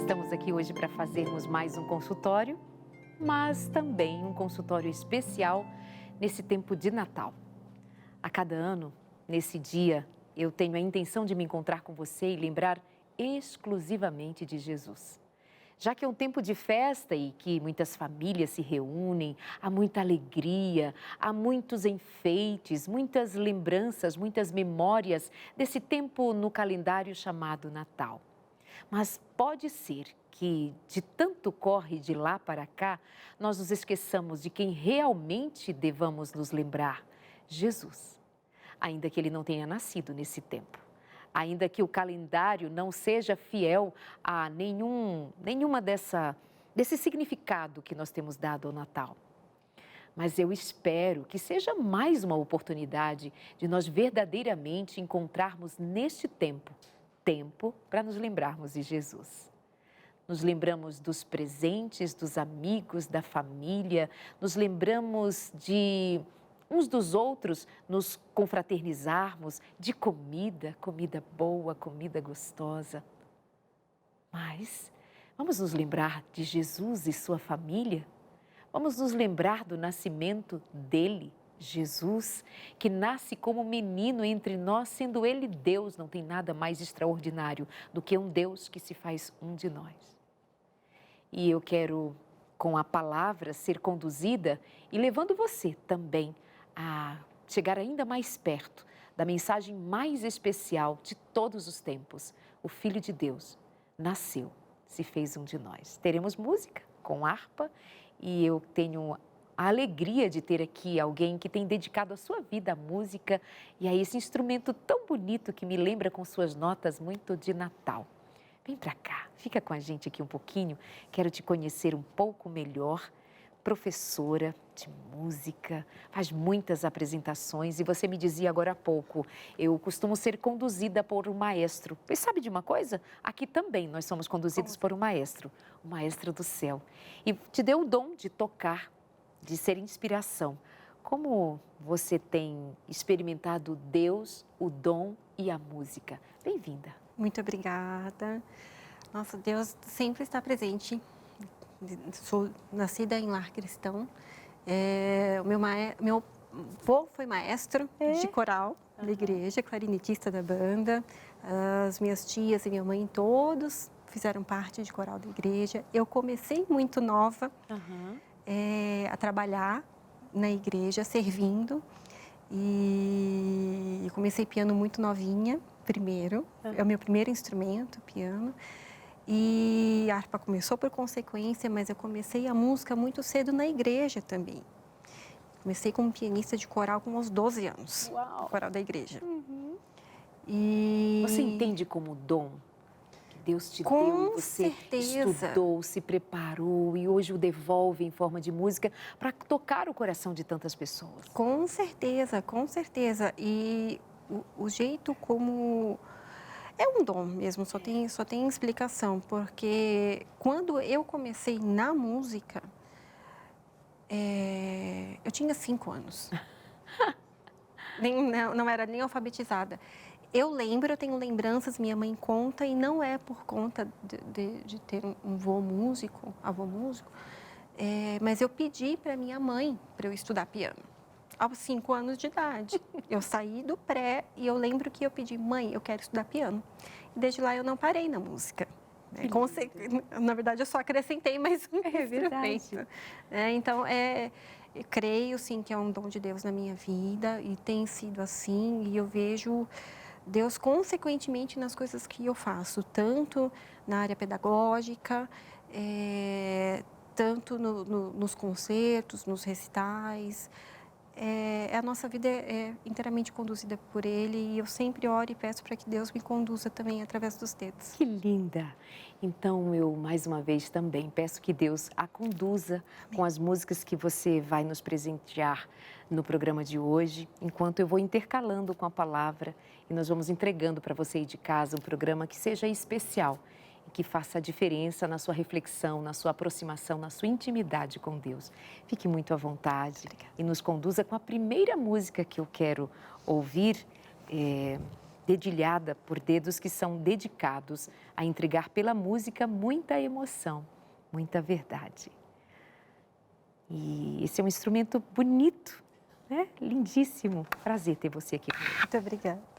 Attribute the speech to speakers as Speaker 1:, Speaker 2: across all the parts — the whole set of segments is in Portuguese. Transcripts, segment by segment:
Speaker 1: Estamos aqui hoje para fazermos mais um consultório, mas também um consultório especial nesse tempo de Natal. A cada ano, nesse dia, eu tenho a intenção de me encontrar com você e lembrar exclusivamente de Jesus. Já que é um tempo de festa e que muitas famílias se reúnem, há muita alegria, há muitos enfeites, muitas lembranças, muitas memórias desse tempo no calendário chamado Natal. Mas pode ser que, de tanto corre de lá para cá, nós nos esqueçamos de quem realmente devamos nos lembrar: Jesus. Ainda que ele não tenha nascido nesse tempo. Ainda que o calendário não seja fiel a desse significado que nós temos dado ao Natal. Mas eu espero que seja mais uma oportunidade de nós verdadeiramente encontrarmos neste tempo para nos lembrarmos de Jesus. Nos lembramos dos presentes, dos amigos, da família, nos lembramos de uns dos outros, nos confraternizarmos, de comida boa, comida gostosa. Mas vamos nos lembrar de Jesus e sua família? Vamos nos lembrar do nascimento dele, Jesus, que nasce como menino entre nós, sendo ele Deus. Não tem nada mais extraordinário do que um Deus que se faz um de nós. E eu quero, com a palavra, ser conduzida e levando você também a chegar ainda mais perto da mensagem mais especial de todos os tempos. O Filho de Deus nasceu, se fez um de nós. Teremos música com harpa e eu tenho a alegria de ter aqui alguém que tem dedicado a sua vida à música e a esse instrumento tão bonito que me lembra com suas notas muito de Natal. Vem pra cá, fica com a gente aqui um pouquinho, quero te conhecer um pouco melhor. Professora de música, faz muitas apresentações e você me dizia agora há pouco, eu costumo ser conduzida por um maestro. Mas sabe de uma coisa? Aqui também nós somos conduzidos por um maestro, o maestro do céu. E te deu o dom de tocar, de ser inspiração. Como você tem experimentado Deus, o dom e a música? Bem-vinda.
Speaker 2: Muito obrigada. Nossa, Deus sempre está presente. Sou nascida em lar cristão. Meu avô foi maestro de coral da igreja, clarinetista da banda. As minhas tias e minha mãe, todos fizeram parte de coral da igreja. Eu comecei muito nova a trabalhar na igreja, servindo. E comecei piano muito novinha, primeiro. É o meu primeiro instrumento, piano. E a harpa começou por consequência, mas eu comecei a música muito cedo na igreja também. Comecei como pianista de coral com uns 12 anos. Uau. Coral da igreja.
Speaker 1: E você entende como dom que Deus te deu? Você estudou, se preparou e hoje o devolve em forma de música para tocar o coração de tantas pessoas.
Speaker 2: Com certeza, com certeza. E o jeito como... É um dom mesmo, só tem explicação, porque quando eu comecei na música, eu tinha 5 anos. Não era nem alfabetizada. Eu tenho lembranças, minha mãe conta, e não é por conta de ter um avô músico, mas eu pedi para minha mãe para eu estudar piano. Aos 5 anos de idade. Eu saí do pré e eu lembro que eu pedi, mãe, eu quero estudar piano. E desde lá eu não parei na música. Na verdade, eu só acrescentei mais um instrumento. Então, eu creio, sim, que é um dom de Deus na minha vida e tem sido assim. E eu vejo Deus, consequentemente, nas coisas que eu faço, tanto na área pedagógica, tanto nos concertos, nos recitais. A nossa vida é inteiramente conduzida por Ele e eu sempre oro e peço para que Deus me conduza também através dos dedos.
Speaker 1: Que linda! Então, eu mais uma vez também peço que Deus a conduza com as músicas que você vai nos presentear no programa de hoje, enquanto eu vou intercalando com a palavra e nós vamos entregando para você aí de casa um programa que seja especial e que faça a diferença na sua reflexão, na sua aproximação, na sua intimidade com Deus. Fique muito à vontade. Obrigada. E nos conduza com a primeira música que eu quero ouvir. dedilhada por dedos que são dedicados a entregar pela música muita emoção, muita verdade. E esse é um instrumento bonito, né? Lindíssimo. Prazer ter você aqui comigo.
Speaker 2: Muito obrigada.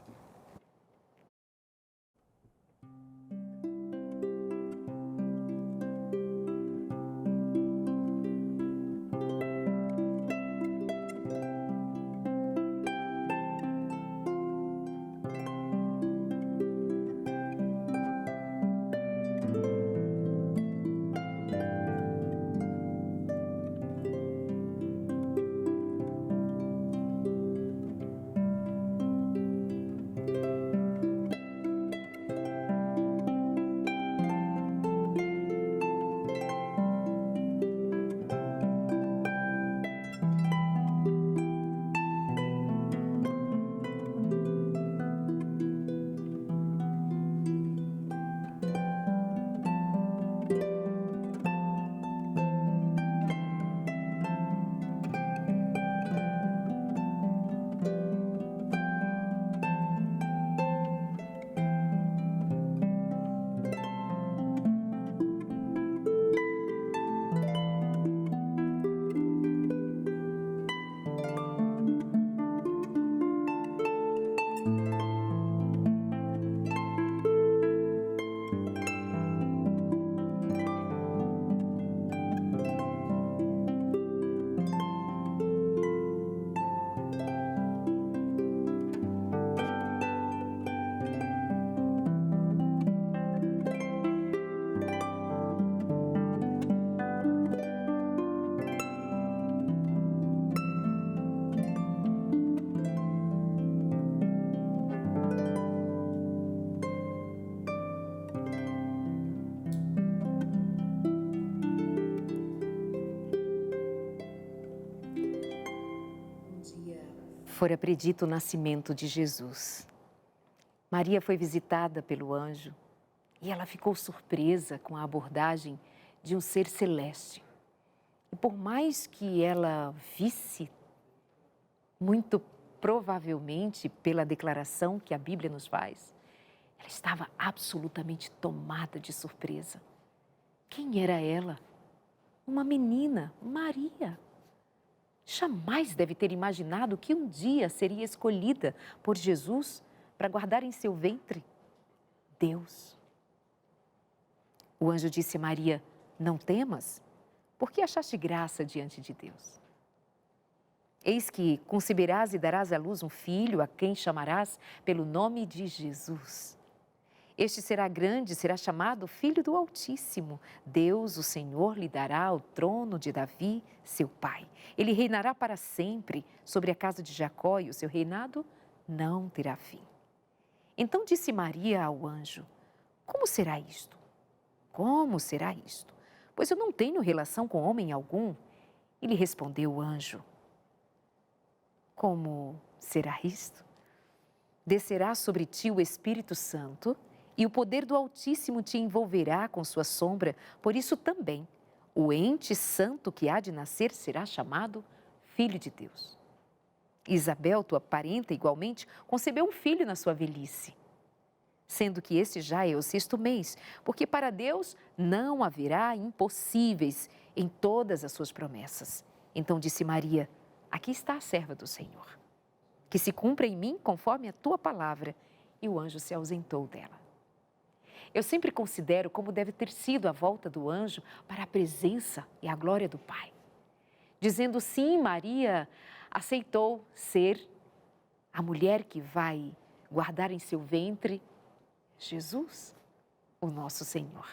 Speaker 1: Fora predito o nascimento de Jesus. Maria foi visitada pelo anjo e ela ficou surpresa com a abordagem de um ser celeste. E por mais que ela visse, muito provavelmente pela declaração que a Bíblia nos faz, ela estava absolutamente tomada de surpresa. Quem era ela? Uma menina, Maria. Jamais deve ter imaginado que um dia seria escolhida por Jesus para guardar em seu ventre Deus. O anjo disse a Maria: não temas, porque achaste graça diante de Deus. Eis que conceberás e darás à luz um filho, a quem chamarás pelo nome de Jesus. Este será grande, será chamado Filho do Altíssimo. Deus, o Senhor, lhe dará o trono de Davi, seu pai. Ele reinará para sempre sobre a casa de Jacó e o seu reinado não terá fim. Então disse Maria ao anjo: como será isto? Como será isto? Pois eu não tenho relação com homem algum. E lhe respondeu o anjo: como será isto? Descerá sobre ti o Espírito Santo e o poder do Altíssimo te envolverá com sua sombra. Por isso também, o ente santo que há de nascer será chamado Filho de Deus. Isabel, tua parenta, igualmente, concebeu um filho na sua velhice, sendo que este já é o 6º mês, porque para Deus não haverá impossíveis em todas as suas promessas. Então disse Maria: aqui está a serva do Senhor, que se cumpra em mim conforme a tua palavra. E o anjo se ausentou dela. Eu sempre considero como deve ter sido a volta do anjo para a presença e a glória do Pai. Dizendo sim, Maria aceitou ser a mulher que vai guardar em seu ventre Jesus, o nosso Senhor.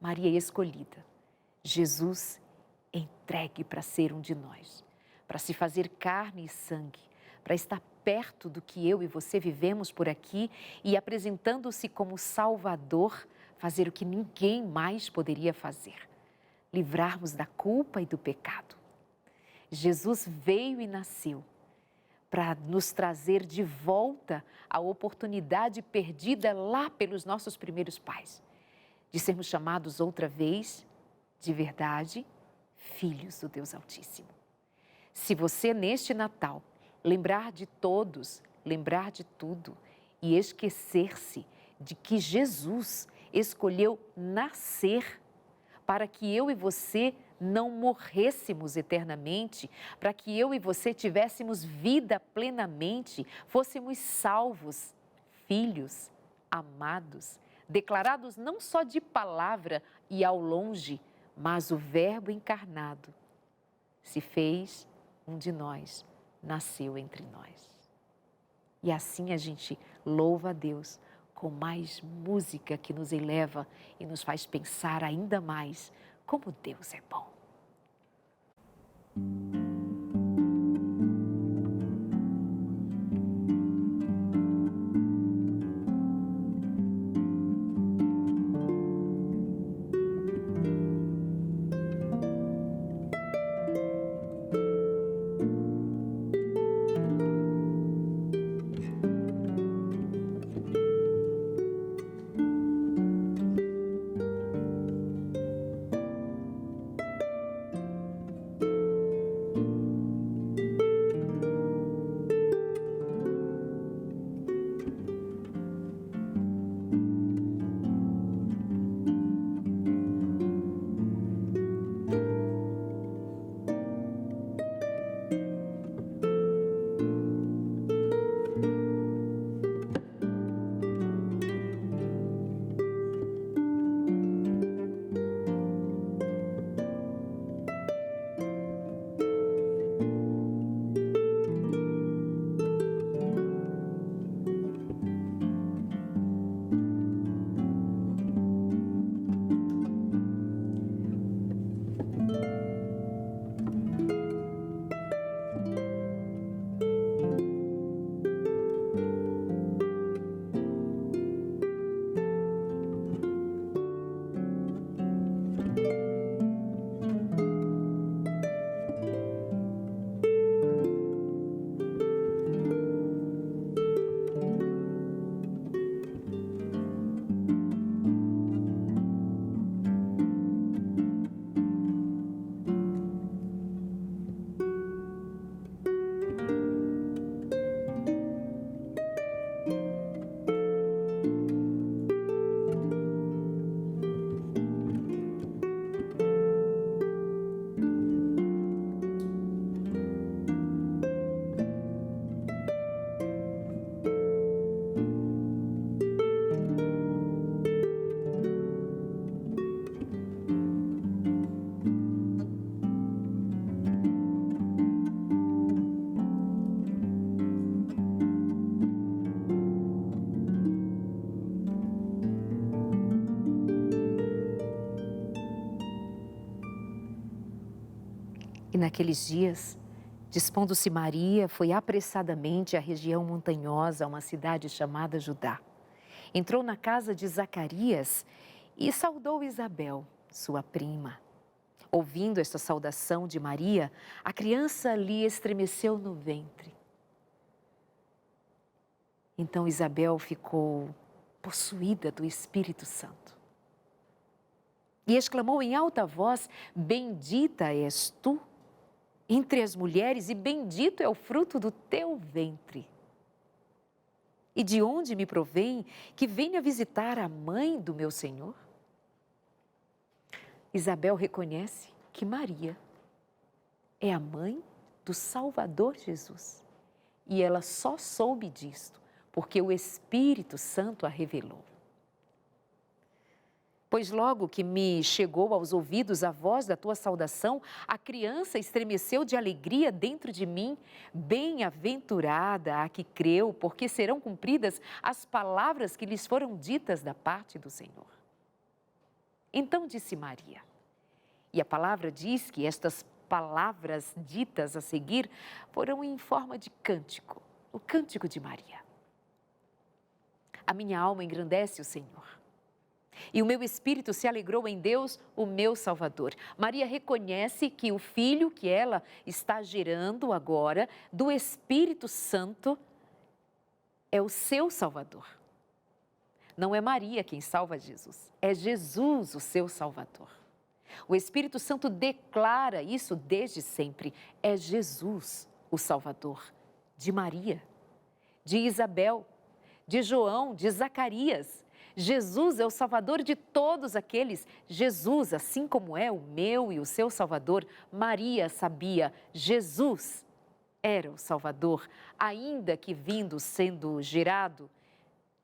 Speaker 1: Maria escolhida, Jesus entregue para ser um de nós, para se fazer carne e sangue, para estar perto do que eu e você vivemos por aqui e apresentando-se como Salvador, fazer o que ninguém mais poderia fazer, livrarmos da culpa e do pecado. Jesus veio e nasceu para nos trazer de volta a oportunidade perdida lá pelos nossos primeiros pais, de sermos chamados outra vez, de verdade, filhos do Deus Altíssimo. Se você, neste Natal, lembrar de todos, lembrar de tudo e esquecer-se de que Jesus escolheu nascer para que eu e você não morrêssemos eternamente, para que eu e você tivéssemos vida plenamente, fôssemos salvos, filhos, amados, declarados não só de palavra e ao longe, mas o Verbo encarnado se fez um de nós, nasceu entre nós. E assim a gente louva a Deus com mais música que nos eleva e nos faz pensar ainda mais como Deus é bom. E naqueles dias, dispondo-se Maria, foi apressadamente à região montanhosa, a uma cidade chamada Judá. Entrou na casa de Zacarias e saudou Isabel, sua prima. Ouvindo esta saudação de Maria, a criança lhe estremeceu no ventre. Então Isabel ficou possuída do Espírito Santo. E exclamou em alta voz: Bendita és tu entre as mulheres, e bendito é o fruto do teu ventre. E de onde me provém que venha visitar a mãe do meu Senhor? Isabel reconhece que Maria é a mãe do Salvador Jesus. E ela só soube disto porque o Espírito Santo a revelou. Pois logo que me chegou aos ouvidos a voz da tua saudação, a criança estremeceu de alegria dentro de mim. Bem-aventurada a que creu, porque serão cumpridas as palavras que lhes foram ditas da parte do Senhor. Então disse Maria, e a palavra diz que estas palavras ditas a seguir foram em forma de cântico, o cântico de Maria. A minha alma engrandece o Senhor. E o meu espírito se alegrou em Deus, o meu Salvador. Maria reconhece que o filho que ela está gerando agora, do Espírito Santo, é o seu Salvador. Não é Maria quem salva Jesus, é Jesus o seu Salvador. O Espírito Santo declara isso desde sempre. É Jesus o Salvador de Maria, de Isabel, de João, de Zacarias. Jesus é o Salvador de todos aqueles. Jesus, assim como é o meu e o seu Salvador, Maria sabia, Jesus era o Salvador, ainda que vindo sendo gerado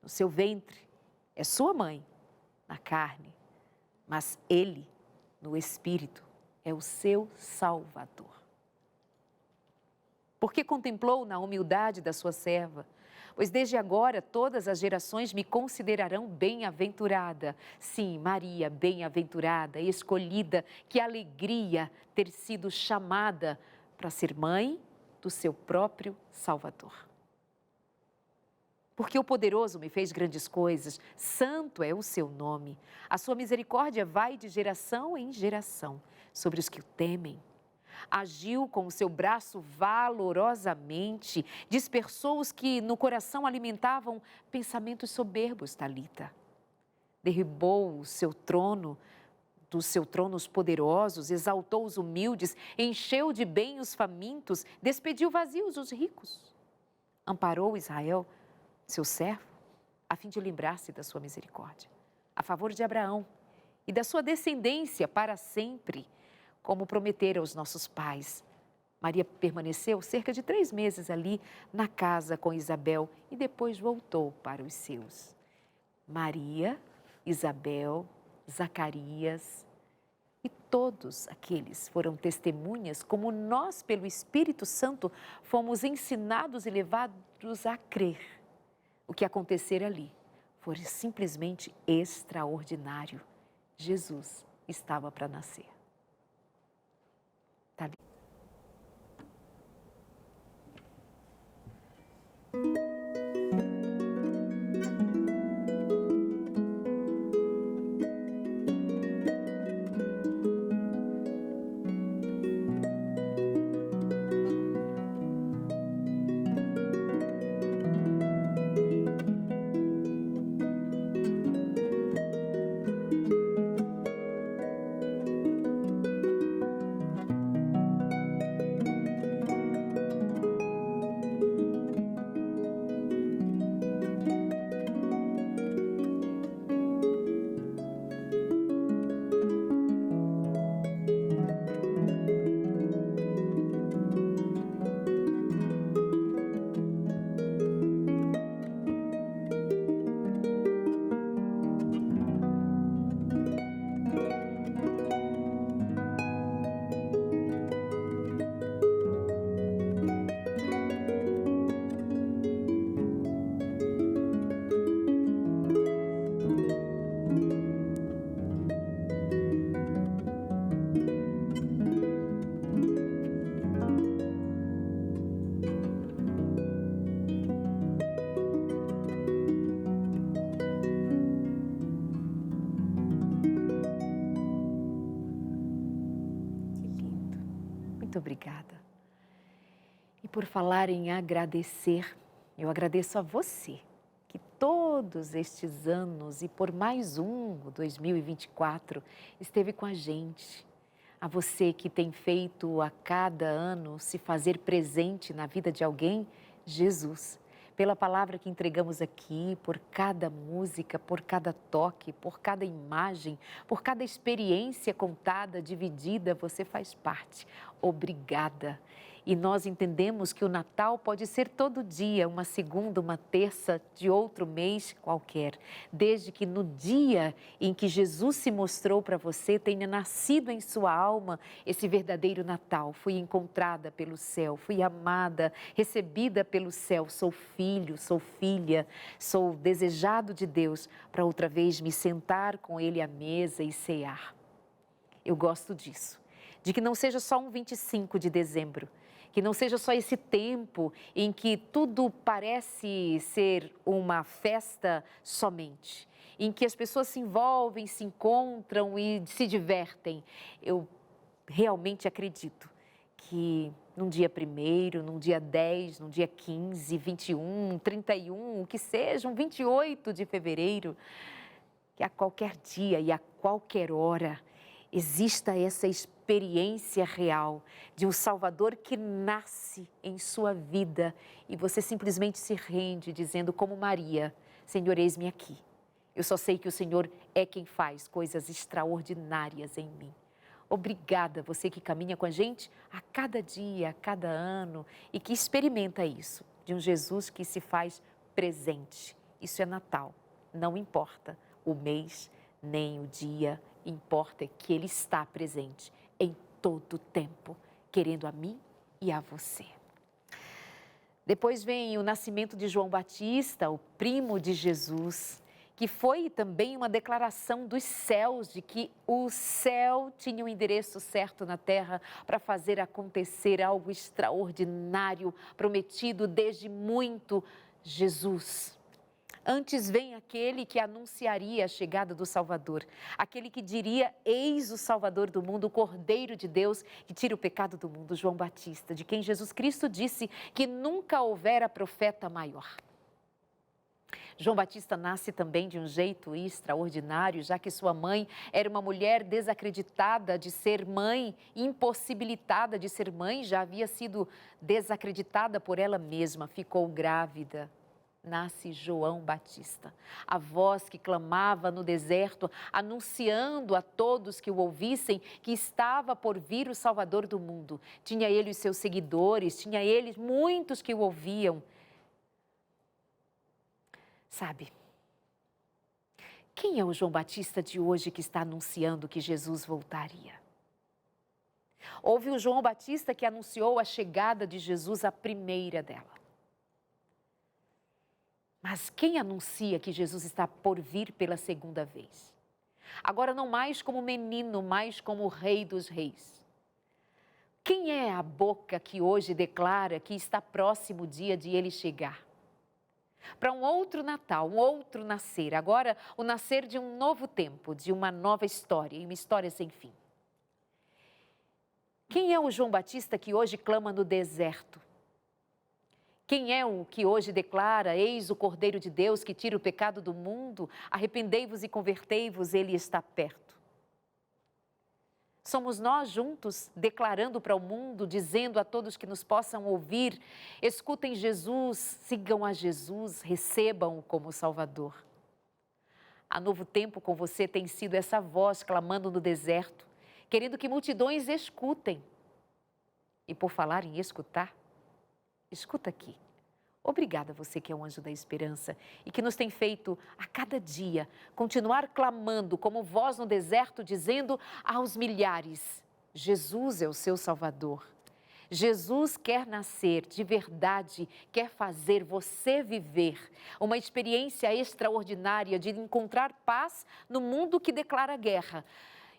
Speaker 1: no seu ventre, é sua mãe, na carne, mas ele, no Espírito, é o seu Salvador. Porque contemplou na humildade da sua serva, pois desde agora todas as gerações me considerarão bem-aventurada. Sim, Maria, bem-aventurada, escolhida, que alegria ter sido chamada para ser mãe do seu próprio Salvador. Porque o poderoso me fez grandes coisas, santo é o seu nome. A sua misericórdia vai de geração em geração sobre os que o temem. Agiu com o seu braço valorosamente, dispersou os que no coração alimentavam pensamentos soberbos, Talita. Derribou o seu trono, do seu trono os poderosos, exaltou os humildes, encheu de bem os famintos, despediu vazios os ricos. Amparou Israel, seu servo, a fim de lembrar-se da sua misericórdia, a favor de Abraão e da sua descendência para sempre, como prometera aos nossos pais. Maria permaneceu cerca de 3 meses ali na casa com Isabel e depois voltou para os seus. Maria, Isabel, Zacarias e todos aqueles foram testemunhas como nós, pelo Espírito Santo, fomos ensinados e levados a crer. O que acontecer ali foi simplesmente extraordinário. Jesus estava para nascer. Tá ali. Muito obrigada. E por falar em agradecer, eu agradeço a você, que todos estes anos e por mais um, 2024, esteve com a gente. A você que tem feito a cada ano se fazer presente na vida de alguém, Jesus. Pela palavra que entregamos aqui, por cada música, por cada toque, por cada imagem, por cada experiência contada, dividida, você faz parte. Obrigada. E nós entendemos que o Natal pode ser todo dia, uma segunda, uma terça de outro mês qualquer, desde que no dia em que Jesus se mostrou para você, tenha nascido em sua alma esse verdadeiro Natal. Fui encontrada pelo céu, fui amada, recebida pelo céu, sou filho, sou filha, sou desejado de Deus para outra vez me sentar com Ele à mesa e cear. Eu gosto disso, de que não seja só um 25 de dezembro, que não seja só esse tempo em que tudo parece ser uma festa somente, em que as pessoas se envolvem, se encontram e se divertem. Eu realmente acredito que num dia 1º, num dia 10, num dia 15, 21, 31, que seja um 28 de fevereiro, que a qualquer dia e a qualquer hora exista essa experiência experiência real de um Salvador que nasce em sua vida e você simplesmente se rende dizendo como Maria, Senhor, eis-me aqui. Eu só sei que o Senhor é quem faz coisas extraordinárias em mim. Obrigada, você que caminha com a gente a cada dia, a cada ano e que experimenta isso, de um Jesus que se faz presente. Isso é Natal, não importa o mês, nem o dia, importa que Ele está presente em todo o tempo, querendo a mim e a você. Depois vem o nascimento de João Batista, o primo de Jesus, que foi também uma declaração dos céus de que o céu tinha o endereço certo na terra para fazer acontecer algo extraordinário, prometido desde muito, Jesus. Antes vem aquele que anunciaria a chegada do Salvador, aquele que diria, eis o Salvador do mundo, o Cordeiro de Deus que tira o pecado do mundo, João Batista, de quem Jesus Cristo disse que nunca houvera profeta maior. João Batista nasce também de um jeito extraordinário, já que sua mãe era uma mulher desacreditada de ser mãe, impossibilitada de ser mãe, já havia sido desacreditada por ela mesma, ficou grávida. Nasce João Batista, a voz que clamava no deserto, anunciando a todos que o ouvissem que estava por vir o Salvador do mundo. Tinha ele os seus seguidores, tinha ele muitos que o ouviam. Sabe, quem é o João Batista de hoje que está anunciando que Jesus voltaria? Houve o João Batista que anunciou a chegada de Jesus, a primeira dela. Mas quem anuncia que Jesus está por vir pela segunda vez? Agora não mais como menino, mas como o Rei dos Reis. Quem é a boca que hoje declara que está próximo o dia de ele chegar? Para um outro Natal, um outro nascer, agora o nascer de um novo tempo, de uma nova história, e uma história sem fim. Quem é o João Batista que hoje clama no deserto? Quem é o que hoje declara, eis o Cordeiro de Deus que tira o pecado do mundo, arrependei-vos e convertei-vos, ele está perto. Somos nós juntos declarando para o mundo, dizendo a todos que nos possam ouvir, escutem Jesus, sigam a Jesus, recebam-o como Salvador. A Novo Tempo com você tem sido essa voz clamando no deserto, querendo que multidões escutem. E por falar em escutar, escuta aqui. Obrigada a você que é um anjo da esperança e que nos tem feito a cada dia continuar clamando como voz no deserto, dizendo aos milhares, Jesus é o seu Salvador. Jesus quer nascer de verdade, quer fazer você viver uma experiência extraordinária de encontrar paz no mundo que declara guerra.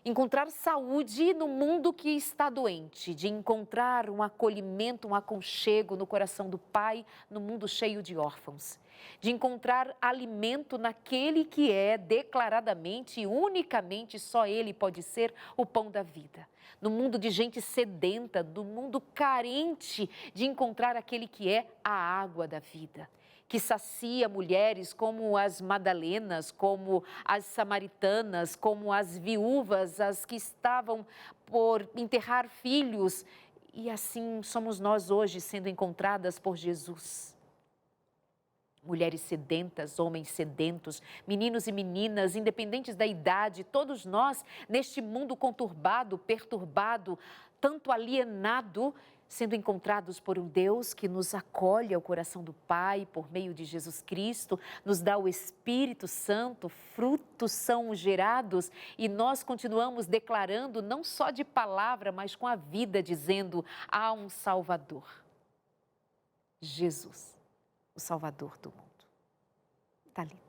Speaker 1: Encontrar saúde no mundo que está doente, de encontrar um acolhimento, um aconchego no coração do Pai, no mundo cheio de órfãos. De encontrar alimento naquele que é declaradamente e unicamente só Ele pode ser o pão da vida. No mundo de gente sedenta, do mundo carente, de encontrar aquele que é a água da vida. Que sacia mulheres como as Madalenas, como as samaritanas, como as viúvas, as que estavam por enterrar filhos. E assim somos nós hoje sendo encontradas por Jesus. Mulheres sedentas, homens sedentos, meninos e meninas, independentes da idade, todos nós neste mundo conturbado, perturbado, tanto alienado, sendo encontrados por um Deus que nos acolhe ao coração do Pai por meio de Jesus Cristo, nos dá o Espírito Santo, frutos são gerados e nós continuamos declarando não só de palavra, mas com a vida, dizendo, há um Salvador, Jesus, o Salvador do mundo. Talita.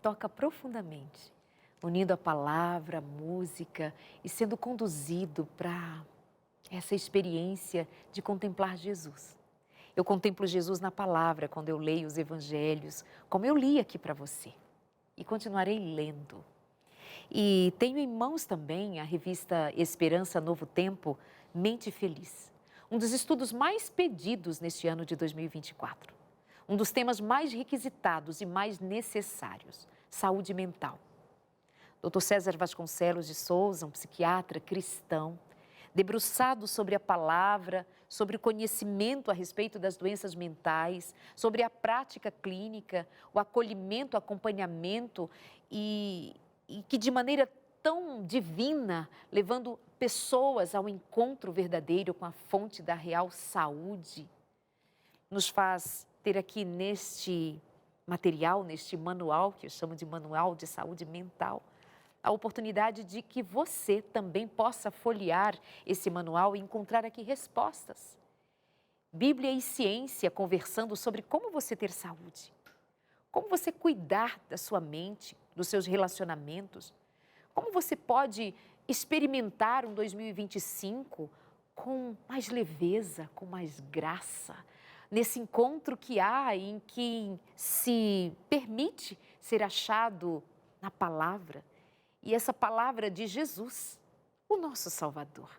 Speaker 1: toca profundamente, unindo a palavra, a música e sendo conduzido para essa experiência de contemplar Jesus. Eu contemplo Jesus na palavra quando eu leio os evangelhos, como eu li aqui para você, e continuarei lendo. E tenho em mãos também a revista Esperança Novo Tempo, Mente Feliz, um dos estudos mais pedidos neste ano de 2024. Um dos temas mais requisitados e mais necessários, saúde mental. Dr. César Vasconcelos de Souza, um psiquiatra cristão, debruçado sobre a palavra, sobre o conhecimento a respeito das doenças mentais, sobre a prática clínica, o acolhimento, o acompanhamento e que de maneira tão divina, levando pessoas ao encontro verdadeiro com a fonte da real saúde, nos faz ter aqui neste material, neste manual, que eu chamo de manual de saúde mental, a oportunidade de que você também possa folhear esse manual e encontrar aqui respostas. Bíblia e ciência conversando sobre como você ter saúde, como você cuidar da sua mente, dos seus relacionamentos, como você pode experimentar um 2025 com mais leveza, com mais graça, nesse encontro que há em que se permite ser achado na palavra. E essa palavra de Jesus, o nosso Salvador,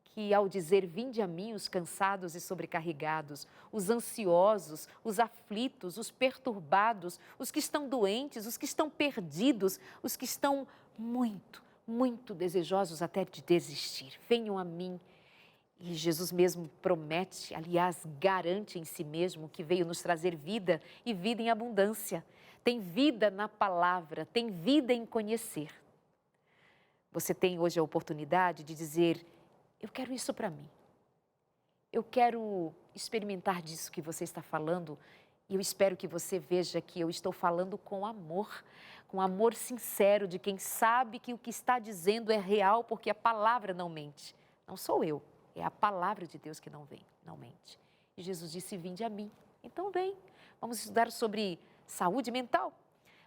Speaker 1: que ao dizer, vinde a mim os cansados e sobrecarregados, os ansiosos, os aflitos, os perturbados, os que estão doentes, os que estão perdidos, os que estão muito desejosos até de desistir, venham a mim. E Jesus mesmo promete, aliás, garante em si mesmo que veio nos trazer vida e vida em abundância. Tem vida na palavra, tem vida em conhecer. Você tem hoje a oportunidade de dizer, eu quero isso para mim. Eu quero experimentar disso que você está falando e eu espero que você veja que eu estou falando com amor sincero de quem sabe que o que está dizendo é real porque a palavra não mente. Não sou eu. É a palavra de Deus que não mente. E Jesus disse, vinde a mim. Então vem, vamos estudar sobre saúde mental.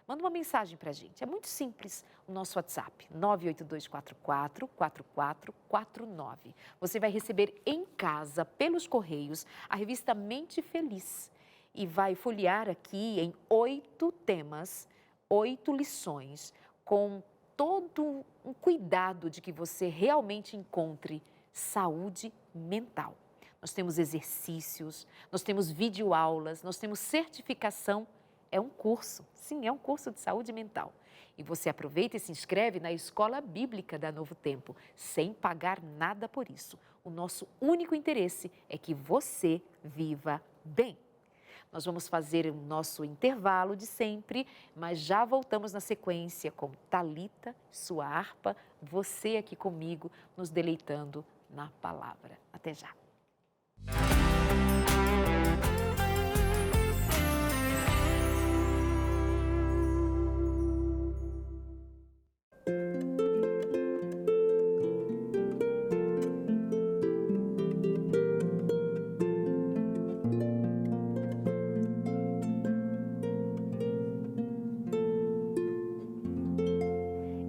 Speaker 1: Manda uma mensagem para a gente, é muito simples. O nosso WhatsApp, 982444449. Você vai receber em casa, pelos correios, a revista Mente Feliz. E vai folhear aqui em 8 temas, 8 lições, com todo um cuidado de que você realmente encontre saúde mental. Nós temos exercícios, nós temos videoaulas, nós temos certificação. É um curso, sim, é um curso de saúde mental. E você aproveita e se inscreve na Escola Bíblica da Novo Tempo, sem pagar nada por isso. O nosso único interesse é que você viva bem. Nós vamos fazer o nosso intervalo de sempre, mas já voltamos na sequência com Thalita, sua harpa, você aqui comigo, nos deleitando na palavra. Até já.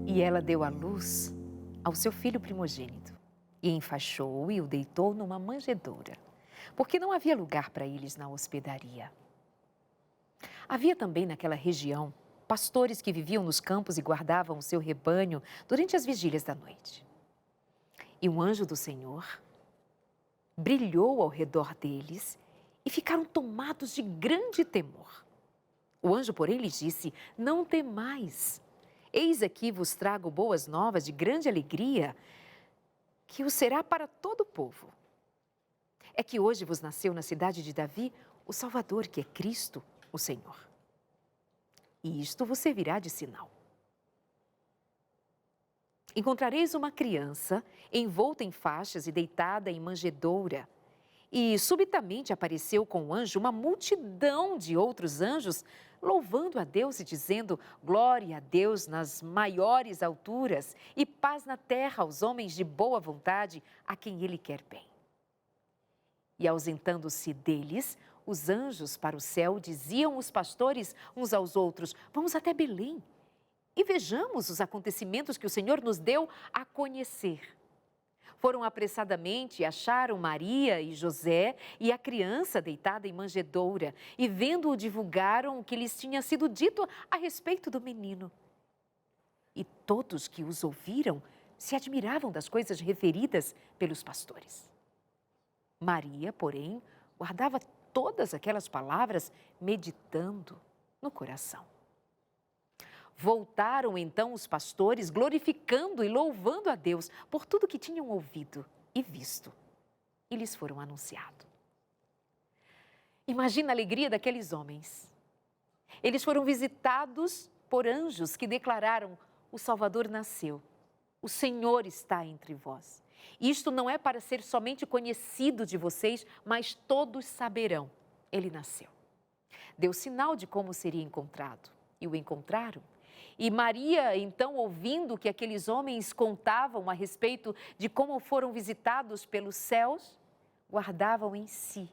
Speaker 1: E ela deu à luz ao seu filho primogênito, e enfaixou-o e o deitou numa manjedoura, porque não havia lugar para eles na hospedaria. Havia também naquela região pastores que viviam nos campos e guardavam o seu rebanho durante as vigílias da noite. E um anjo do Senhor brilhou ao redor deles e ficaram tomados de grande temor. O anjo, porém, lhes disse, não temais. Eis aqui vos trago boas novas de grande alegria, que o será para todo o povo. É que hoje vos nasceu na cidade de Davi o Salvador, que é Cristo, o Senhor. E isto vos servirá de sinal. Encontrareis uma criança envolta em faixas e deitada em manjedoura. E subitamente apareceu com o anjo uma multidão de outros anjos, louvando a Deus e dizendo, glória a Deus nas maiores alturas e paz na terra aos homens de boa vontade, a quem Ele quer bem. E ausentando-se deles, os anjos para o céu, diziam os pastores uns aos outros: vamos até Belém e vejamos os acontecimentos que o Senhor nos deu a conhecer. Foram apressadamente e acharam Maria e José e a criança deitada em manjedoura, e vendo-o divulgaram o que lhes tinha sido dito a respeito do menino. E todos que os ouviram se admiravam das coisas referidas pelos pastores. Maria, porém, guardava todas aquelas palavras, meditando no coração. Voltaram então os pastores, glorificando e louvando a Deus por tudo que tinham ouvido e visto. E lhes foram anunciado. Imagina a alegria daqueles homens. Eles foram visitados por anjos que declararam: o Salvador nasceu, o Senhor está entre vós. Isto não é para ser somente conhecido de vocês, mas todos saberão. Ele nasceu. Deu sinal de como seria encontrado, e o encontraram. E Maria, então, ouvindo que aqueles homens contavam a respeito de como foram visitados pelos céus, guardava em si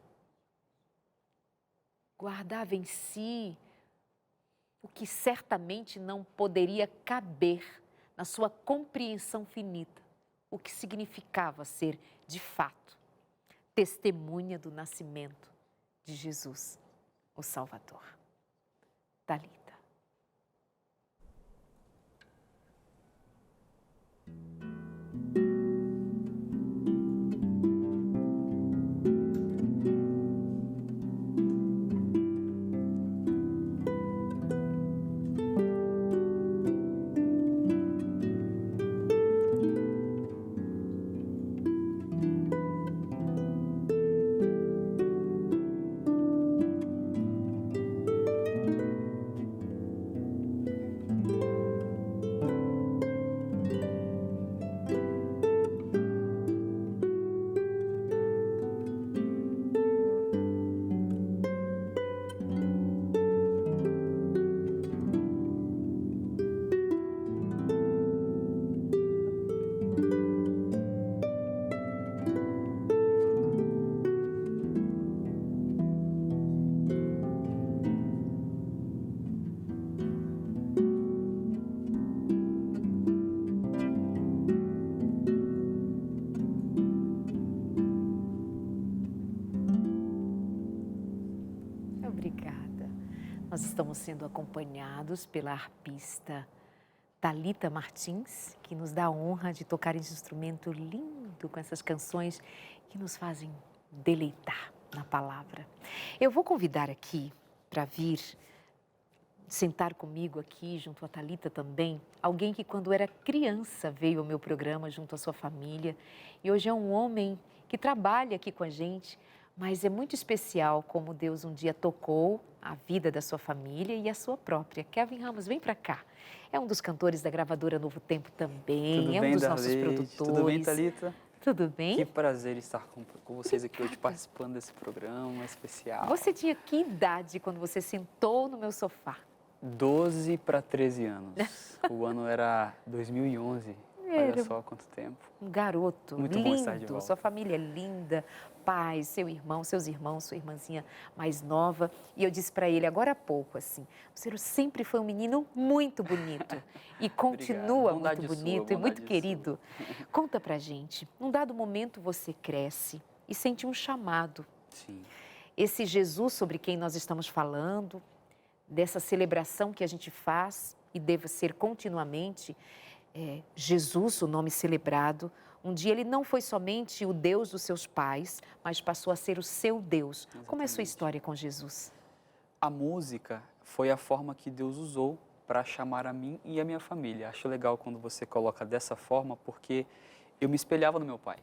Speaker 1: o que certamente não poderia caber na sua compreensão finita, o que significava ser, de fato, testemunha do nascimento de Jesus, o Salvador. Talita. Obrigada. Nós estamos sendo acompanhados pela arpista Thalita Martins, que nos dá a honra de tocar esse instrumento lindo com essas canções que nos fazem deleitar na palavra. Eu vou convidar aqui para vir sentar comigo aqui, junto a Thalita também, alguém que quando era criança veio ao meu programa junto à sua família e hoje é um homem que trabalha aqui com a gente, mas é muito especial como Deus um dia tocou a vida da sua família e a sua própria. Kevin Ramos, vem para cá. É um dos cantores da gravadora Novo Tempo também,
Speaker 3: Tudo
Speaker 1: é um
Speaker 3: bem,
Speaker 1: dos
Speaker 3: Darley?
Speaker 1: nossos produtores.
Speaker 3: Tudo bem, Thalita?
Speaker 1: Tudo bem?
Speaker 3: Que prazer estar com vocês aqui hoje, participando desse programa especial.
Speaker 1: Você tinha que idade quando você sentou no meu sofá?
Speaker 3: 12 para 13 anos. O ano era 2011. Olha só quanto tempo.
Speaker 1: Um garoto
Speaker 3: Muito
Speaker 1: lindo,
Speaker 3: bom estar de volta.
Speaker 1: Sua família é linda, pai, seu irmão, seus irmãos, sua irmãzinha mais nova. E eu disse para ele agora há pouco assim, você sempre foi um menino muito bonito e continua muito bonito e muito querido. Conta pra gente, num dado momento você cresce e sente um chamado.
Speaker 3: Sim.
Speaker 1: Esse Jesus sobre quem nós estamos falando, dessa celebração que a gente faz e deve ser continuamente, Jesus, o nome celebrado, um dia ele não foi somente o Deus dos seus pais, mas passou a ser o seu Deus.
Speaker 3: Exatamente.
Speaker 1: Como é a sua história com Jesus?
Speaker 3: A música foi a forma que Deus usou para chamar a mim e a minha família. Acho legal quando você coloca dessa forma, porque eu me espelhava no meu pai.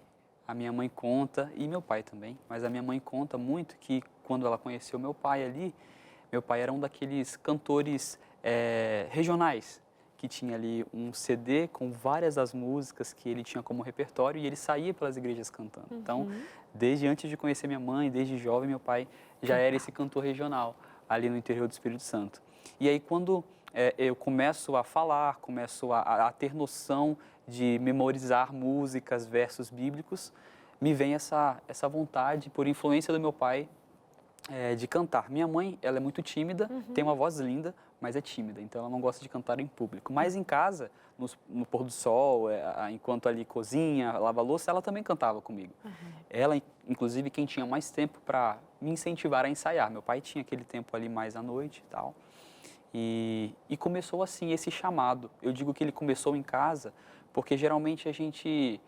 Speaker 3: A minha mãe conta, e meu pai também, mas a minha mãe conta muito que quando ela conheceu meu pai ali, meu pai era um daqueles cantores regionais, que tinha ali um CD com várias das músicas que ele tinha como repertório e ele saía pelas igrejas cantando. Então, desde antes de conhecer minha mãe, desde jovem, meu pai já era esse cantor regional ali no interior do Espírito Santo. E aí, quando eu começo a falar, começo a ter noção de memorizar músicas, versos bíblicos, me vem essa vontade, por influência do meu pai, de cantar. Minha mãe, ela é muito tímida, tem uma voz linda, mas é tímida, então ela não gosta de cantar em público. Mas em casa, no pôr do sol, enquanto ali cozinha, lava a louça, ela também cantava comigo. Ela, inclusive, quem tinha mais tempo para me incentivar a ensaiar. Meu pai tinha aquele tempo ali mais à noite e tal. E começou assim esse chamado. Eu digo que ele começou em casa, porque geralmente a gente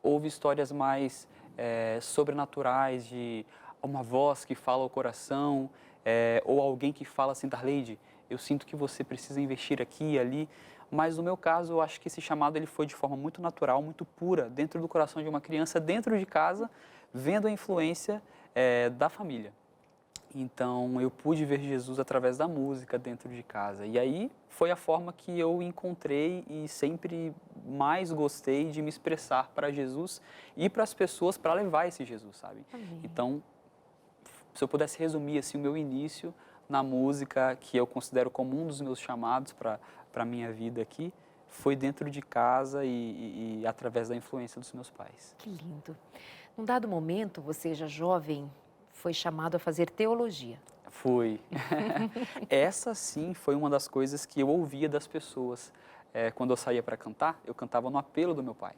Speaker 3: ouve histórias mais sobrenaturais, de uma voz que fala ao coração, ou alguém que fala assim, Darleide, eu sinto que você precisa investir aqui e ali. Mas no meu caso, eu acho que esse chamado ele foi de forma muito natural, muito pura, dentro do coração de uma criança, dentro de casa, vendo a influência da família. Então, eu pude ver Jesus através da música dentro de casa. E aí foi a forma que eu encontrei e sempre mais gostei de me expressar para Jesus e para as pessoas para levar esse Jesus, sabe?
Speaker 1: Amém.
Speaker 3: Então, se eu pudesse resumir assim o meu início na música, que eu considero como um dos meus chamados para a minha vida aqui, foi dentro de casa e através da influência dos meus pais.
Speaker 1: Que lindo. Num dado momento, você já jovem, foi chamado a fazer teologia.
Speaker 3: Fui. Essa sim foi uma das coisas que eu ouvia das pessoas. Quando eu saía para cantar, eu cantava no apelo do meu pai.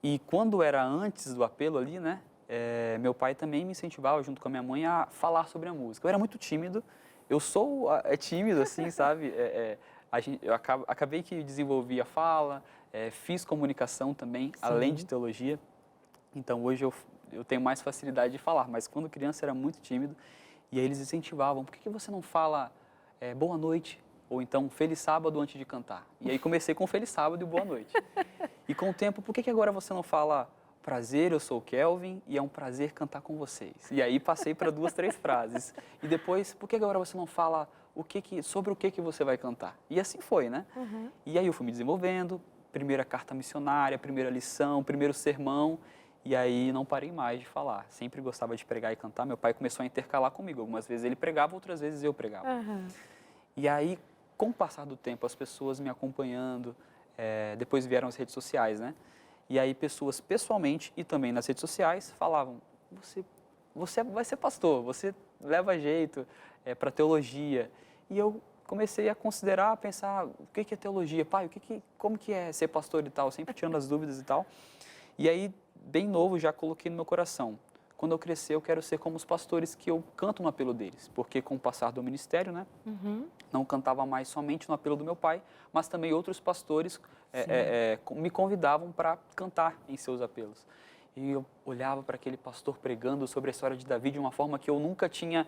Speaker 3: E quando era antes do apelo ali, né, meu pai também me incentivava, junto com a minha mãe, a falar sobre a música. Eu era muito tímido, eu sou tímido assim, sabe? Eu acabei que desenvolvi a fala, fiz comunicação também,
Speaker 1: Sim.
Speaker 3: além de teologia. Então hoje eu tenho mais facilidade de falar, mas quando criança era muito tímido. E aí eles incentivavam, por que você não fala boa noite? Ou então, feliz sábado antes de cantar. E aí comecei com feliz sábado e boa noite. E com o tempo, por que agora você não fala prazer, eu sou o Kelvin e é um prazer cantar com vocês? E aí passei para 2, 3 frases. E depois, por que agora você não fala sobre o que você vai cantar? E assim foi, né? E aí eu fui me desenvolvendo, primeira carta missionária, primeira lição, primeiro sermão. E aí não parei mais de falar. Sempre gostava de pregar e cantar. Meu pai começou a intercalar comigo. Algumas vezes ele pregava, outras vezes eu pregava. E aí, com o passar do tempo, as pessoas me acompanhando, depois vieram as redes sociais, né? E aí pessoas pessoalmente e também nas redes sociais falavam, você vai ser pastor, você leva jeito para teologia. E eu comecei a considerar, a pensar, o que é teologia? Pai, como que é ser pastor e tal? Sempre tirando as dúvidas e tal. E aí, bem novo, já coloquei no meu coração. Quando eu crescer, eu quero ser como os pastores que eu canto no apelo deles. Porque com o passar do ministério, né? Não cantava mais somente no apelo do meu pai, mas também outros pastores me convidavam para cantar em seus apelos. E eu olhava para aquele pastor pregando sobre a história de Davi de uma forma que eu nunca tinha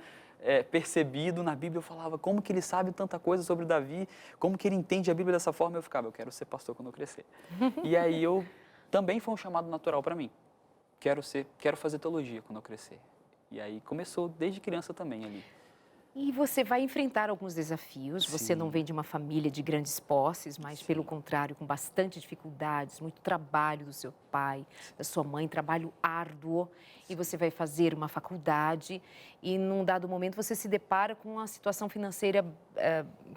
Speaker 3: percebido na Bíblia. Eu falava, como que ele sabe tanta coisa sobre Davi? Como que ele entende a Bíblia dessa forma? Eu ficava, eu quero ser pastor quando eu crescer. E aí também foi um chamado natural para mim. Quero fazer teologia quando eu crescer. E aí começou desde criança também ali.
Speaker 1: E você vai enfrentar alguns desafios. Você
Speaker 3: Sim.
Speaker 1: não vem de uma família de grandes posses, mas
Speaker 3: Sim.
Speaker 1: pelo contrário, com bastante dificuldades, muito trabalho do seu pai, da sua mãe, trabalho árduo. E você vai fazer uma faculdade e num dado momento você se depara com uma situação financeira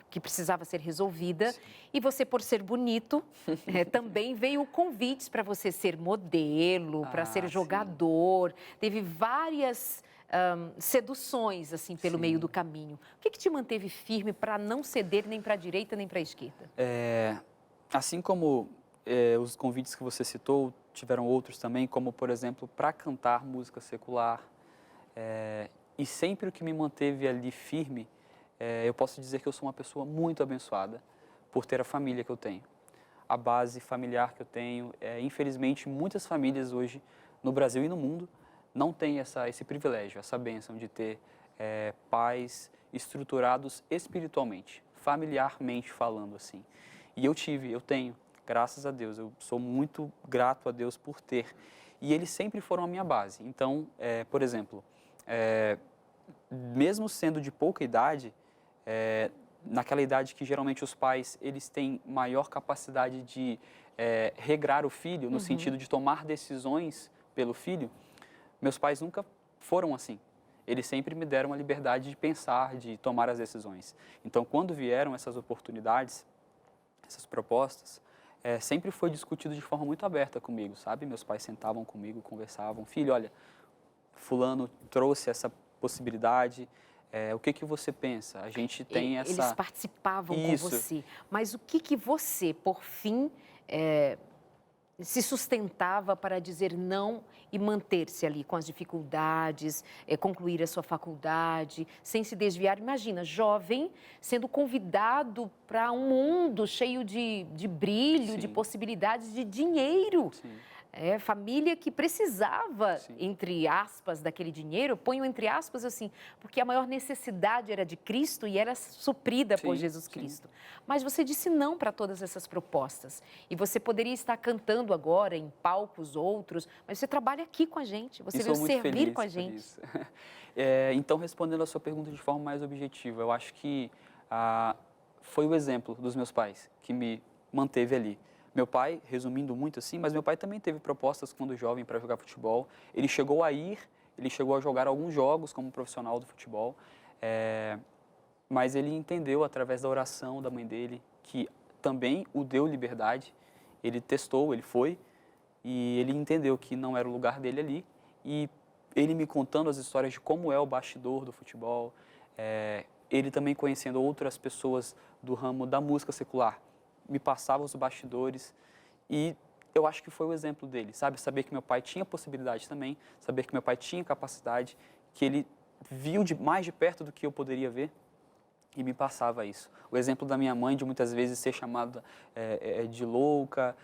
Speaker 1: que precisava ser resolvida. Sim. E você, por ser bonito, também veio convites para você ser modelo, para ser jogador. Sim. Teve várias seduções assim pelo meio do caminho. O que te manteve firme para não ceder nem para a direita nem para a esquerda?
Speaker 3: Assim como os convites que você citou, tiveram outros também, como por exemplo para cantar música secular. E sempre o que me manteve ali firme, eu posso dizer que eu sou uma pessoa muito abençoada por ter a família que eu tenho. A base familiar que eu tenho, infelizmente muitas famílias hoje no Brasil e no mundo não tem esse privilégio, essa bênção de ter pais estruturados espiritualmente, familiarmente falando assim. E eu tenho, graças a Deus, eu sou muito grato a Deus por ter. E eles sempre foram a minha base. Então, por exemplo, mesmo sendo de pouca idade, naquela idade que geralmente os pais eles têm maior capacidade de regrar o filho, no sentido de tomar decisões pelo filho, meus pais nunca foram assim. Eles sempre me deram a liberdade de pensar, de tomar as decisões. Então, quando vieram essas oportunidades, essas propostas, sempre foi discutido de forma muito aberta comigo, sabe? Meus pais sentavam comigo, conversavam. Filho, olha, fulano trouxe essa possibilidade. O que você pensa? A gente tem essa...
Speaker 1: Eles participavam
Speaker 3: Isso.
Speaker 1: com você, mas o que você, por fim, se sustentava para dizer não e manter-se ali com as dificuldades, concluir a sua faculdade, sem se desviar? Imagina, jovem, sendo convidado para um mundo cheio de brilho,
Speaker 3: Sim.
Speaker 1: de possibilidades, de dinheiro.
Speaker 3: Sim.
Speaker 1: Família que precisava,
Speaker 3: Sim.
Speaker 1: entre aspas, daquele dinheiro, ponho entre aspas assim, porque a maior necessidade era de Cristo e era suprida por
Speaker 3: Sim,
Speaker 1: Jesus
Speaker 3: sim.
Speaker 1: Cristo. Mas você disse não para todas essas propostas. E você poderia estar cantando agora em palcos outros, mas você trabalha aqui com a gente, você veio
Speaker 3: muito
Speaker 1: servir
Speaker 3: feliz
Speaker 1: com a
Speaker 3: por
Speaker 1: gente.
Speaker 3: isso. Então, respondendo a sua pergunta de forma mais objetiva, eu acho que foi o exemplo dos meus pais que me manteve ali. Meu pai, resumindo muito assim, mas meu pai também teve propostas quando jovem para jogar futebol. Ele chegou a jogar alguns jogos como profissional do futebol, mas ele entendeu através da oração da mãe dele que também o deu liberdade. Ele testou, ele foi e ele entendeu que não era o lugar dele ali. E ele me contando as histórias de como é o bastidor do futebol, ele também conhecendo outras pessoas do ramo da música secular, me passava os bastidores e eu acho que foi o exemplo dele, sabe? Saber que meu pai tinha possibilidade também, saber que meu pai tinha capacidade, que ele viu mais de perto do que eu poderia ver e me passava isso. O exemplo da minha mãe de muitas vezes ser chamada de louca,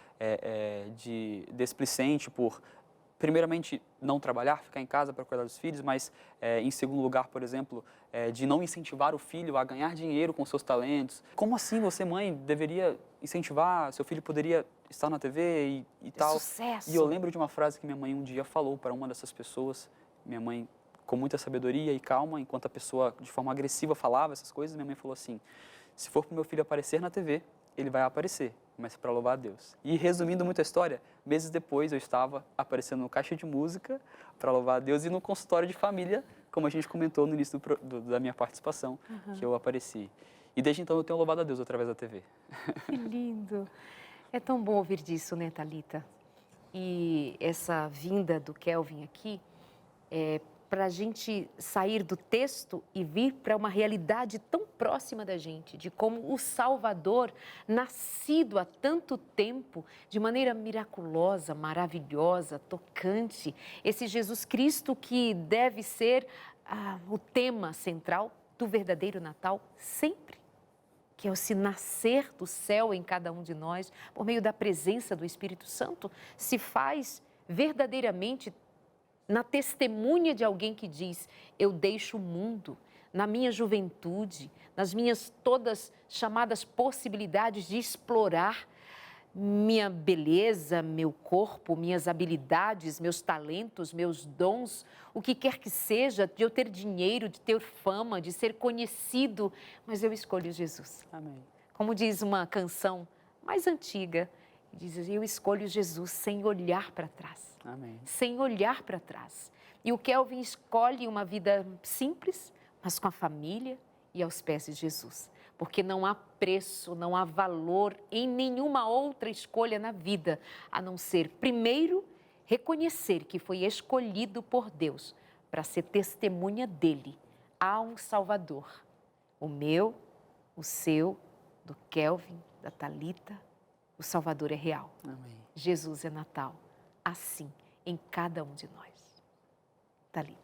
Speaker 3: de desplicente por, primeiramente, não trabalhar, ficar em casa para cuidar dos filhos, mas, em segundo lugar, por exemplo, de não incentivar o filho a ganhar dinheiro com seus talentos. Como assim você, mãe, deveria incentivar, seu filho poderia estar na TV e tal?
Speaker 1: Sucesso!
Speaker 3: E eu lembro de uma frase que minha mãe um dia falou para uma dessas pessoas, minha mãe, com muita sabedoria e calma, enquanto a pessoa de forma agressiva falava essas coisas, minha mãe falou assim: se for para o meu filho aparecer na TV, ele vai aparecer, mas para louvar a Deus. E resumindo muito a história, meses depois eu estava aparecendo no Caixa de Música para louvar a Deus e no consultório de família, como a gente comentou no início da minha participação, que eu apareci. E desde então eu tenho louvado a Deus através da TV.
Speaker 1: Que lindo! É tão bom ouvir disso, né, Thalita? E essa vinda do Kelvin aqui para a gente sair do texto e vir para uma realidade tão próxima da gente, de como o Salvador, nascido há tanto tempo, de maneira miraculosa, maravilhosa, tocante, esse Jesus Cristo que deve ser o tema central do verdadeiro Natal sempre, que é o se nascer do céu em cada um de nós, por meio da presença do Espírito Santo, se faz verdadeiramente na testemunha de alguém que diz: eu deixo o mundo, na minha juventude, nas minhas todas chamadas possibilidades de explorar minha beleza, meu corpo, minhas habilidades, meus talentos, meus dons, o que quer que seja, de eu ter dinheiro, de ter fama, de ser conhecido, mas eu escolho Jesus.
Speaker 3: Amém.
Speaker 1: Como diz uma canção mais antiga, diz: eu escolho Jesus sem olhar para trás.
Speaker 3: Amém.
Speaker 1: Sem olhar para trás. E o Kelvin escolhe uma vida simples, mas com a família e aos pés de Jesus. Porque não há preço, não há valor em nenhuma outra escolha na vida, a não ser, primeiro, reconhecer que foi escolhido por Deus para ser testemunha dele. Há um Salvador, o meu, o seu, do Kelvin, da Thalita. O Salvador é real.
Speaker 3: Amém.
Speaker 1: Jesus é Natal. Assim, em cada um de nós. Thalita.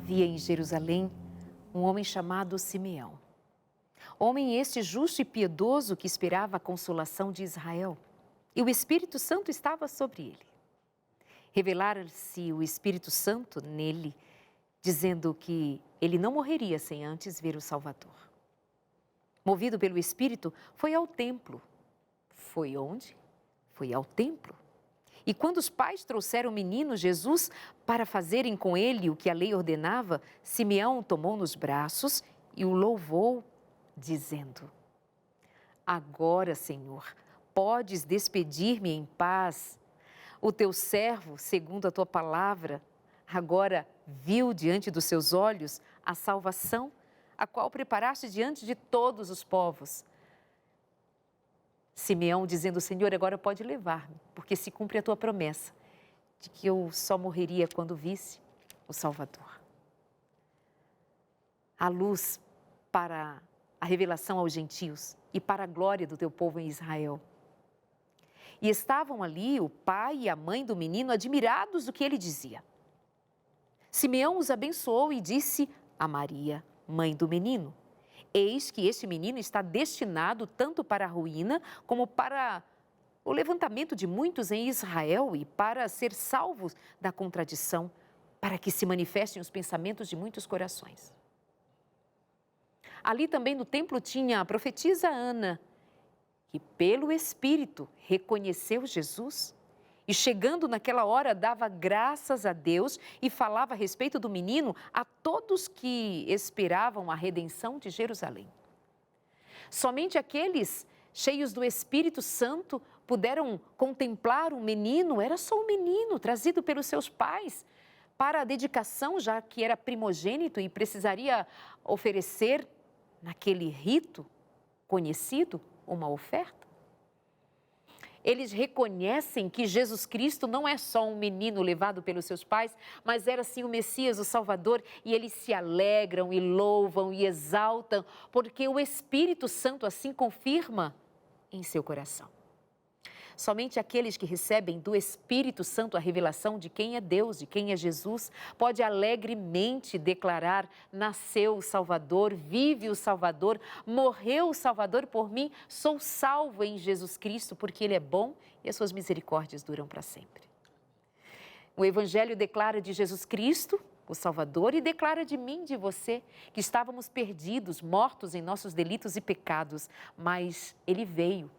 Speaker 1: Havia em Jerusalém um homem chamado Simeão. Homem este justo e piedoso que esperava a consolação de Israel. E o Espírito Santo estava sobre ele. Revelara-se o Espírito Santo nele, dizendo que ele não morreria sem antes ver o Salvador. Movido pelo Espírito, foi ao templo. Foi onde? Foi ao templo. E quando os pais trouxeram o menino Jesus para fazerem com ele o que a lei ordenava, Simeão o tomou nos braços e o louvou, dizendo: Agora, Senhor, podes despedir-me em paz. O teu servo, segundo a tua palavra, agora viu diante dos seus olhos a salvação, a qual preparaste diante de todos os povos. Simeão dizendo: Senhor, agora pode levar-me, porque se cumpre a tua promessa de que eu só morreria quando visse o Salvador. A luz para a revelação aos gentios e para a glória do teu povo em Israel. E estavam ali o pai e a mãe do menino admirados do que ele dizia. Simeão os abençoou e disse a Maria, mãe do menino: Eis que este menino está destinado tanto para a ruína como para o levantamento de muitos em Israel e para ser salvos da contradição, para que se manifestem os pensamentos de muitos corações. Ali também no templo tinha a profetisa Ana, que pelo Espírito reconheceu Jesus e chegando naquela hora dava graças a Deus e falava a respeito do menino a todos que esperavam a redenção de Jerusalém. Somente aqueles cheios do Espírito Santo puderam contemplar o menino, era só um menino trazido pelos seus pais para a dedicação, já que era primogênito e precisaria oferecer naquele rito conhecido uma oferta. Eles reconhecem que Jesus Cristo não é só um menino levado pelos seus pais, mas era sim o Messias, o Salvador, e eles se alegram e louvam e exaltam, porque o Espírito Santo assim confirma em seu coração. Somente aqueles que recebem do Espírito Santo a revelação de quem é Deus, de quem é Jesus, pode alegremente declarar: nasceu o Salvador, vive o Salvador, morreu o Salvador por mim, sou salvo em Jesus Cristo, porque Ele é bom e as suas misericórdias duram para sempre. O Evangelho declara de Jesus Cristo, o Salvador, e declara de mim, de você, que estávamos perdidos, mortos em nossos delitos e pecados, mas Ele veio.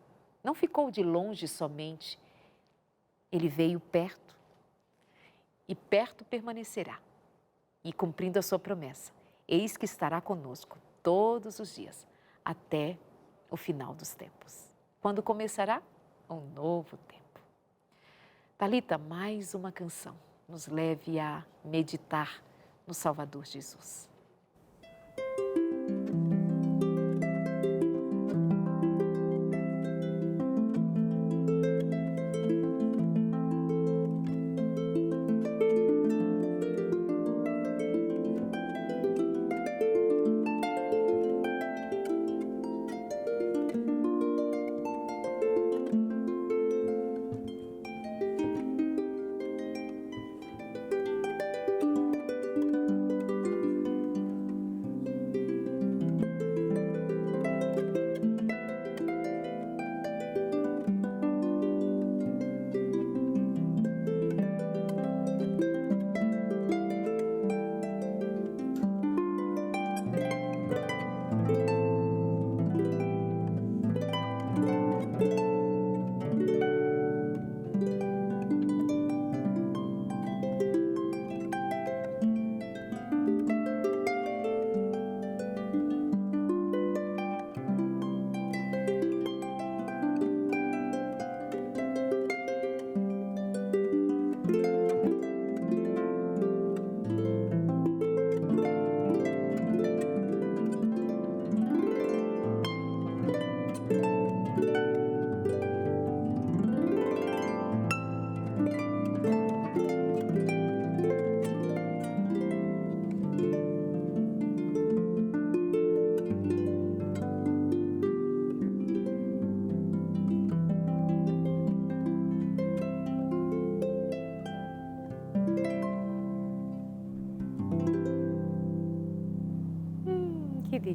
Speaker 1: Não ficou de longe somente, ele veio perto e perto permanecerá. E cumprindo a sua promessa, eis que estará conosco todos os dias, até o final dos tempos. Quando começará? Um novo tempo. Thalita, mais uma canção nos leve a meditar no Salvador Jesus.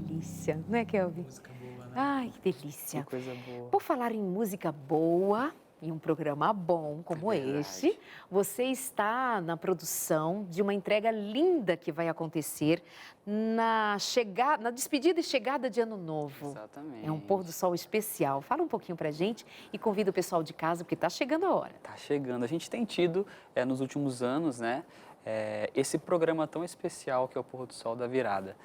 Speaker 1: delícia, não é, Kelvin?
Speaker 4: Música boa, né?
Speaker 1: Ai, que delícia.
Speaker 3: Que coisa boa.
Speaker 1: Por falar em música boa e um programa bom como
Speaker 3: Verdade.
Speaker 1: este, você está na produção de uma entrega linda que vai acontecer na despedida e chegada de Ano Novo.
Speaker 3: Exatamente.
Speaker 1: É um pôr do sol especial. Fala um pouquinho pra gente e convida o pessoal de casa, porque está chegando a hora.
Speaker 3: Tá chegando. A gente tem tido, nos últimos anos, né, esse programa tão especial que é o Pôr do Sol da Virada.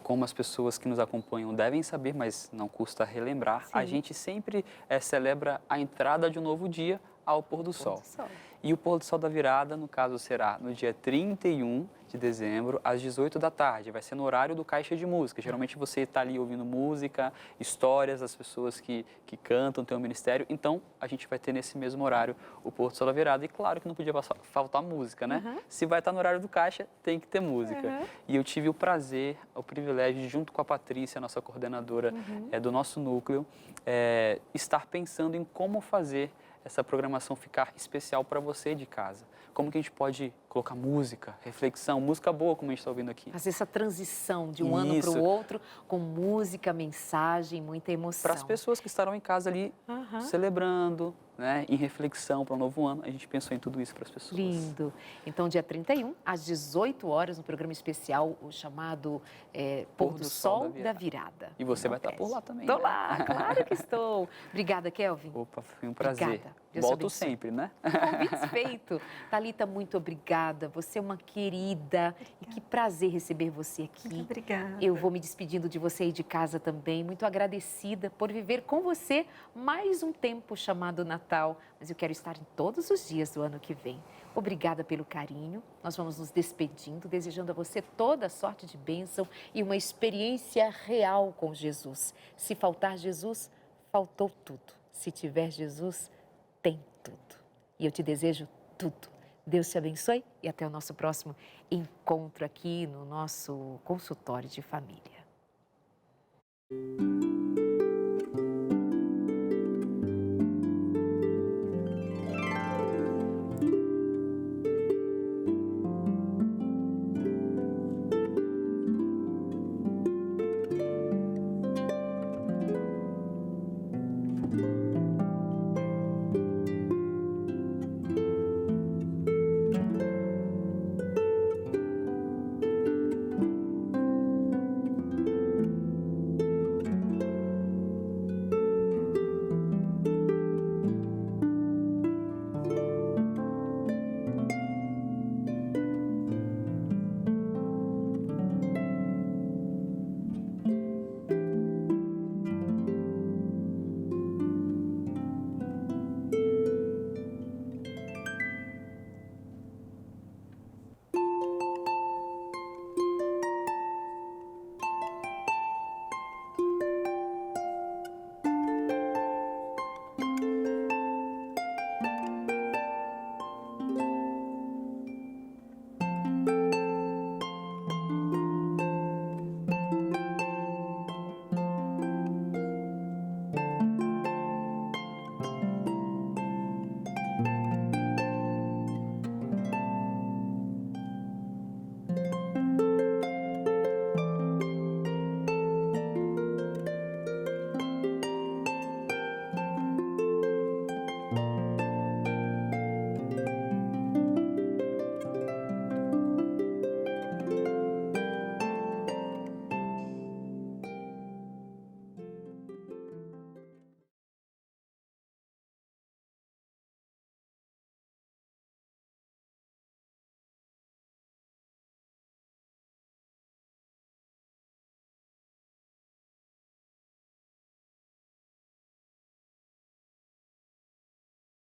Speaker 3: Como as pessoas que nos acompanham devem saber, mas não custa relembrar, a gente sempre celebra a entrada de um novo dia ao pôr do sol. E o pôr do sol da virada, no caso, será no dia 31 de dezembro, às 18 da tarde. Vai ser no horário do Caixa de Música. Geralmente você está ali ouvindo música, histórias das pessoas que cantam, tem um ministério. Então, a gente vai ter nesse mesmo horário o pôr do sol da virada. E claro que não podia faltar música, né? Se vai estar no horário do Caixa, tem que ter música. E eu tive o prazer, o privilégio de, junto com a Patrícia, nossa coordenadora do nosso núcleo, estar pensando em como fazer essa programação ficar especial para você de casa. Como que a gente pode colocar música, reflexão, música boa, como a gente está ouvindo aqui.
Speaker 1: Fazer essa transição de um ano para o outro, com música, mensagem, muita emoção.
Speaker 3: Para as pessoas que estarão em casa ali, celebrando, né, em reflexão para o novo ano, a gente pensou em tudo isso para as pessoas.
Speaker 1: Lindo. Então, dia 31, às 18 horas, no programa especial, o chamado Pôr do Sol da Virada.
Speaker 3: E você vai estar por lá também.
Speaker 1: Estou
Speaker 3: né?
Speaker 1: lá, claro que estou. Obrigada, Kelvin.
Speaker 3: Opa, foi um prazer.
Speaker 1: Obrigada. Deus
Speaker 3: Volto
Speaker 1: abençoe.
Speaker 3: sempre, né?
Speaker 1: Convite feito. Thalita, muito obrigada. Você é uma querida. E que prazer receber você aqui.
Speaker 2: Muito obrigada.
Speaker 1: Eu vou me despedindo de você aí de casa também. Muito agradecida por viver com você mais um tempo chamado Natal. Mas eu quero estar em todos os dias do ano que vem. Obrigada pelo carinho. Nós vamos nos despedindo, desejando a você toda a sorte de bênção e uma experiência real com Jesus. Se faltar Jesus, faltou tudo. Se tiver Jesus, tem tudo. E eu te desejo tudo. Deus te abençoe e até o nosso próximo encontro aqui no nosso consultório de família.